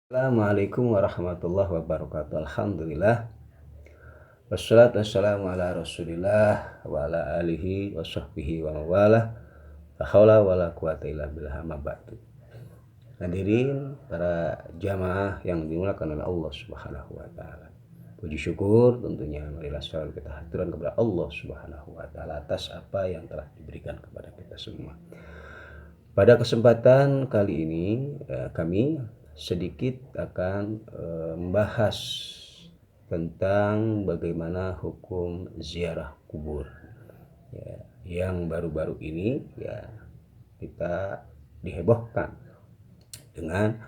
Assalamualaikum warahmatullahi wabarakatuh. Alhamdulillah. Wassalatu wassalamu ala Rasulillah wa ala alihi wa sahbihi wa mawalah. La haula wala quwata illa billah, amma ba'du. Hadirin para jamaah yang dimuliakan oleh Allah Subhanahu wa taala. Puji syukur tentunya marilah selalu kita haturkan kepada Allah Subhanahu wa taala atas apa yang telah diberikan kepada kita semua. Pada kesempatan kali ini kami sedikit akan membahas tentang bagaimana hukum ziarah kubur ya, yang baru-baru ini ya kita dihebohkan dengan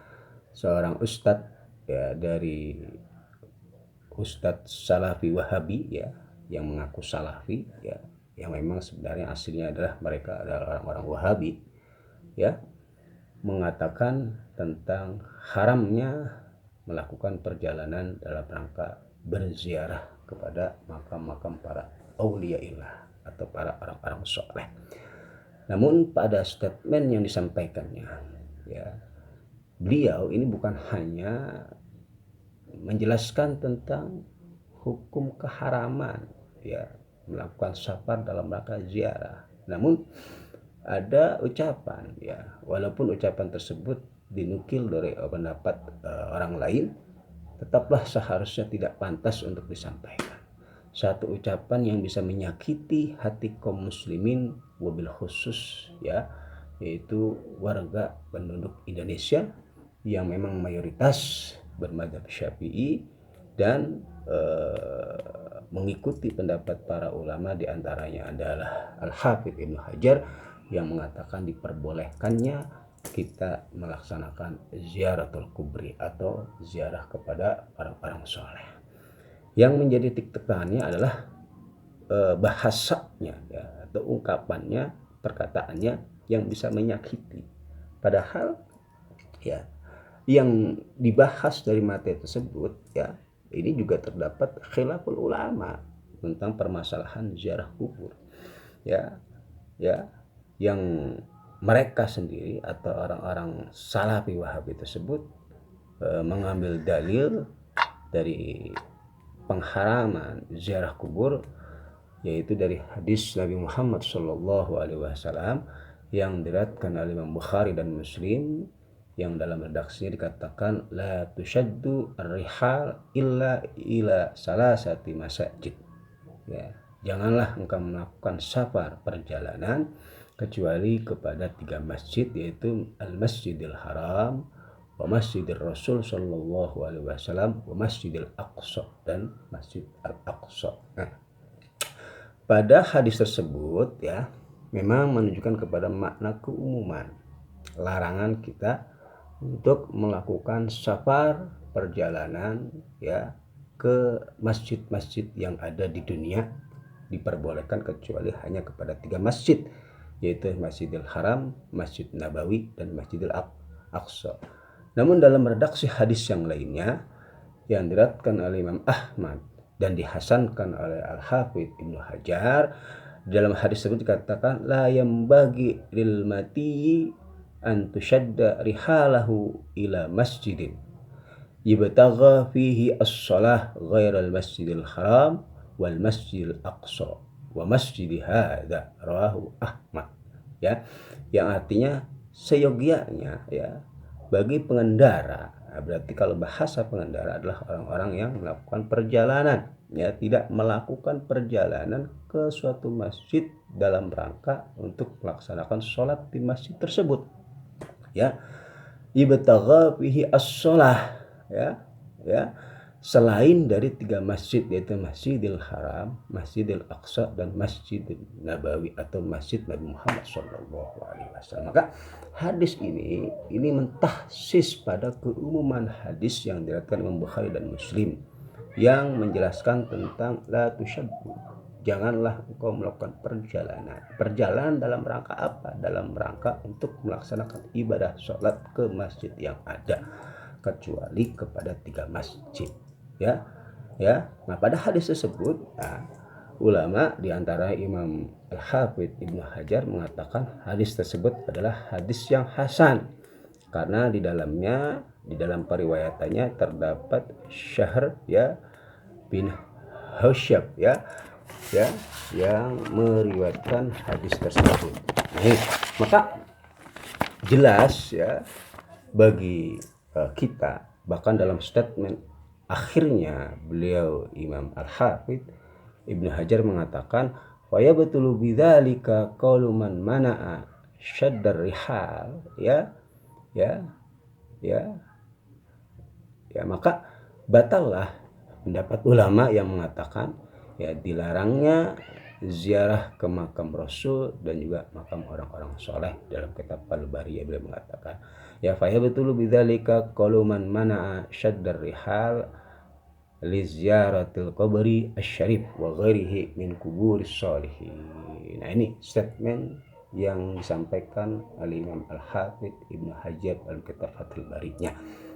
seorang ustadz ya, dari Ustadz Salafi Wahabi ya, yang mengaku Salafi ya, yang memang sebenarnya aslinya adalah mereka adalah orang-orang Wahabi ya, mengatakan tentang haramnya melakukan perjalanan dalam rangka berziarah kepada makam-makam para auliyaillah atau para orang-orang soleh. Namun pada statement yang disampaikannya ya, beliau ini bukan hanya menjelaskan tentang hukum keharaman ya melakukan safar dalam rangka ziarah, namun ada ucapan ya, walaupun ucapan tersebut dinukil dari pendapat orang lain, tetaplah seharusnya tidak pantas untuk disampaikan. Satu ucapan yang bisa menyakiti hati kaum muslimin wabil khusus ya, yaitu warga penduduk Indonesia yang memang mayoritas bermadzhab Syafi'i dan mengikuti pendapat para ulama, diantaranya adalah Al-Hafidz Ibnu Hajar yang mengatakan diperbolehkannya kita melaksanakan ziaratul kubri atau ziarah kepada orang-orang soleh. Yang menjadi titik tekannya adalah bahasanya ya, atau ungkapannya, perkataannya yang bisa menyakiti. Padahal ya yang dibahas dari materi tersebut ya, ini juga terdapat khilaful ulama tentang permasalahan ziarah kubur ya yang mereka sendiri atau orang-orang Salafi Wahabi tersebut mengambil dalil dari pengharaman ziarah kubur, yaitu dari hadis Nabi Muhammad SAW yang diriwayatkan oleh Imam Bukhari dan Muslim, yang dalam redaksinya dikatakan la tushaddu ar-rihal illa ila salasati masajid ya, janganlah engkau melakukan safar perjalanan kecuali kepada 3 masjid, yaitu Al-Masjidil Haram, wa Masjidil Rasul sallallahu alaihi wasallam, wa Masjidil Aqsa dan Masjid Al-Aqsa. Nah, pada hadis tersebut ya memang menunjukkan kepada makna keumuman larangan kita untuk melakukan safar perjalanan ya ke masjid-masjid yang ada di dunia, diperbolehkan kecuali hanya kepada 3 masjid, yaitu Masjidil Haram, Masjid Nabawi, dan Masjidil Aqsa. Namun dalam redaksi hadis yang lainnya yang diriwayatkan oleh Imam Ahmad dan dihasankan oleh Al-Hafidz Ibnu Hajar, dalam hadis tersebut dikatakan la yambagi lil mati an tushadda rihalahu ila masjidin yibtagha fihi as-shalah ghairal masjidil haram wal masjidil aqsa wa masjidi hadza, rawahu Ahmad ya, yang artinya seyogianya ya bagi pengendara. Nah, berarti kalau bahasa pengendara adalah orang-orang yang melakukan perjalanan ya, tidak melakukan perjalanan ke suatu masjid dalam rangka untuk melaksanakan sholat di masjid tersebut ya, ibtagha fihi as-shalah ya selain dari 3 masjid, yaitu Masjidil Haram, Masjidil Aqsa, dan Masjidil Nabawi atau Masjid Nabi Muhammad SAW. Maka hadis ini mentahsis pada keumuman hadis yang diriwayatkan Imam Bukhari dan Muslim yang menjelaskan tentang la tusyaddu, janganlah engkau melakukan perjalanan dalam rangka apa? Dalam rangka untuk melaksanakan ibadah sholat ke masjid yang ada, kecuali kepada 3 masjid ya. Nah, pada hadis tersebut ulama diantara Imam Al-Hafidz Ibnu Hajar mengatakan hadis tersebut adalah hadis yang hasan karena di dalam periwayatannya terdapat Syahr ya bin Hausyab ya yang meriwayatkan hadis tersebut. Maka jelas ya bagi kita, bahkan dalam statement akhirnya beliau Imam Al-Hafidz Ibnu Hajar mengatakan wa yabtulu bidzalika qaulu man mana'a syaddar rihal ya maka batallah pendapat ulama yang mengatakan ya dilarangnya ziarah ke makam Rasul dan juga makam orang-orang soleh. Dalam kitab Al-Bariyah beliau mengatakan ya fa yabtulu bidzalika qaulu man mana'a syaddar rihal li ziyaratil qabri asy-syarif wa ghairihi min kuburis sholihin. Nah, ini statement yang disampaikan oleh Imam Al-Hafidz Ibnu Hajar dalam kitab Fathul Bari-nya.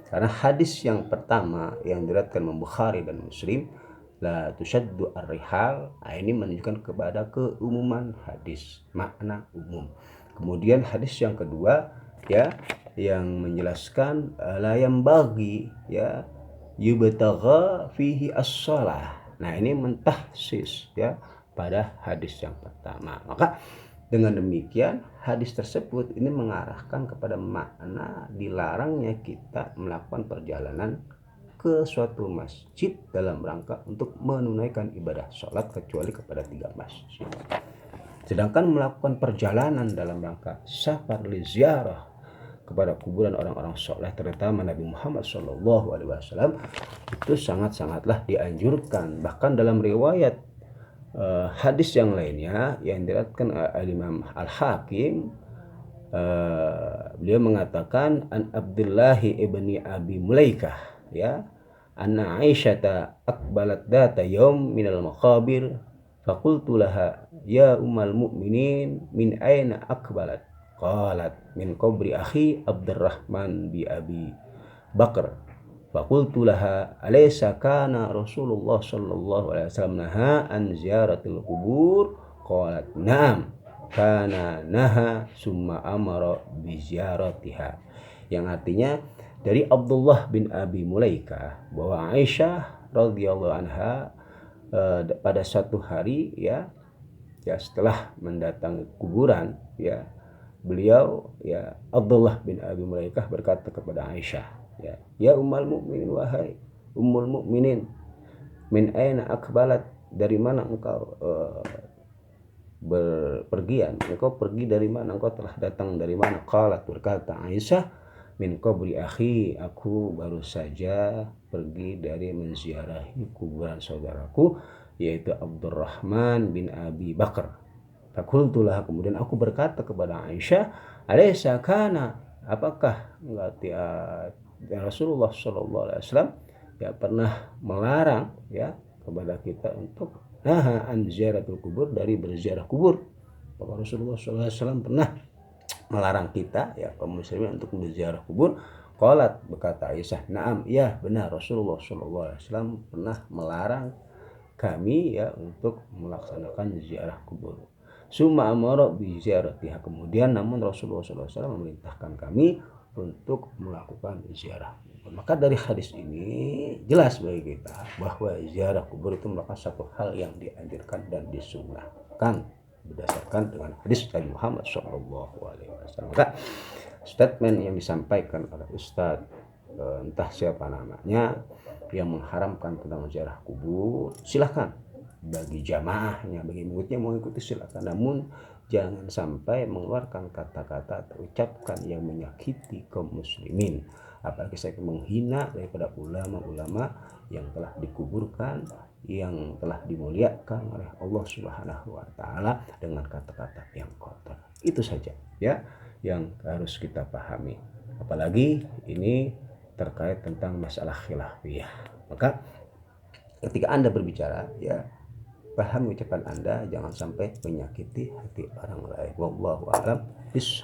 Karena hadis yang pertama yang diriwayatkan Imam Bukhari dan Muslim, la tushaddu ar-rihal, ini menunjukkan kepada keumuman hadis, makna umum. Kemudian hadis yang kedua ya yang menjelaskan la yambaghi ya yubtagha fihi as-shalah. Nah, ini mentahsis ya pada hadis yang pertama. Maka dengan demikian hadis tersebut ini mengarahkan kepada makna dilarangnya kita melakukan perjalanan ke suatu masjid dalam rangka untuk menunaikan ibadah sholat kecuali kepada 3 masjid. Sedangkan melakukan perjalanan dalam rangka safar li ziarah kepada kuburan orang-orang soleh terutama Nabi Muhammad SAW itu sangat-sangatlah dianjurkan. Bahkan dalam riwayat hadis yang lainnya yang diriwayatkan Imam Al-Hakim, beliau mengatakan an Abdullah ibni Abi Mulaikah ya anna Aisyata aqbalat data yaum minal maqabir faqultu laha ya ummal mu'minin min aina aqbalat qalat min qabri akhi Abdurrahman bi Abi Bakr faqultu laha alaysa kana Rasulullah sallallahu alaihi wasallam naha an ziyaratil qubur qalat na'am kana naha summa amara bi ziyaratiha, yang artinya dari Abdullah bin Abi Mulaikah bahwa Aisyah radhiyallahu anha pada suatu hari ya setelah mendatangi kuburan ya beliau ya Abdullah bin Abi Mulaikah berkata kepada Aisyah ya ummul mukminin, wahai ummul mukminin, min aina akbalat, dari mana engkau berpergian, engkau pergi dari mana, engkau telah datang dari mana? Qalat, berkata Aisyah, min qabri akhi, aku baru saja pergi dari menziarahi kuburan saudaraku yaitu Abdurrahman bin Abi Bakar. Fakultulah, kemudian aku berkata kepada Aisyah, alaysa kana, apakah Rasulullah SAW ya pernah melarang ya kepada kita untuk naha an ziyaratul kubur, dari berziarah kubur. Apakah Rasulullah SAW pernah melarang kita ya kaum muslimin untuk berziarah kubur? Qalat, berkata Aisyah, na'am, ya benar, Rasulullah SAW pernah melarang kami ya untuk melaksanakan ziarah kubur. Summa amara bi ziyaratiha, kemudian namun Rasulullah SAW memerintahkan kami untuk melakukan ziarah kubur. Maka dari hadis ini jelas bagi kita bahwa ziarah kubur itu merupakan satu hal yang dianjurkan dan disunnahkan berdasarkan dengan hadis dari Muhammad SAW. Maka statement yang disampaikan oleh Ustadz entah siapa namanya yang mengharamkan tentang ziarah kubur, silahkan bagi jamaahnya, bagi muridnya mau ikuti silakan, namun jangan sampai mengeluarkan kata-kata atau ucapkan yang menyakiti kaum muslimin, apalagi saya menghina daripada ulama-ulama yang telah dikuburkan, yang telah dimuliakan oleh Allah Subhanahu wa taala dengan kata-kata yang kotor. Itu saja ya yang harus kita pahami, apalagi ini terkait tentang masalah khilafiyah. Maka ketika Anda berbicara ya pahami ucapan Anda, jangan sampai menyakiti hati orang lain. Wallahu a'lam bishawab.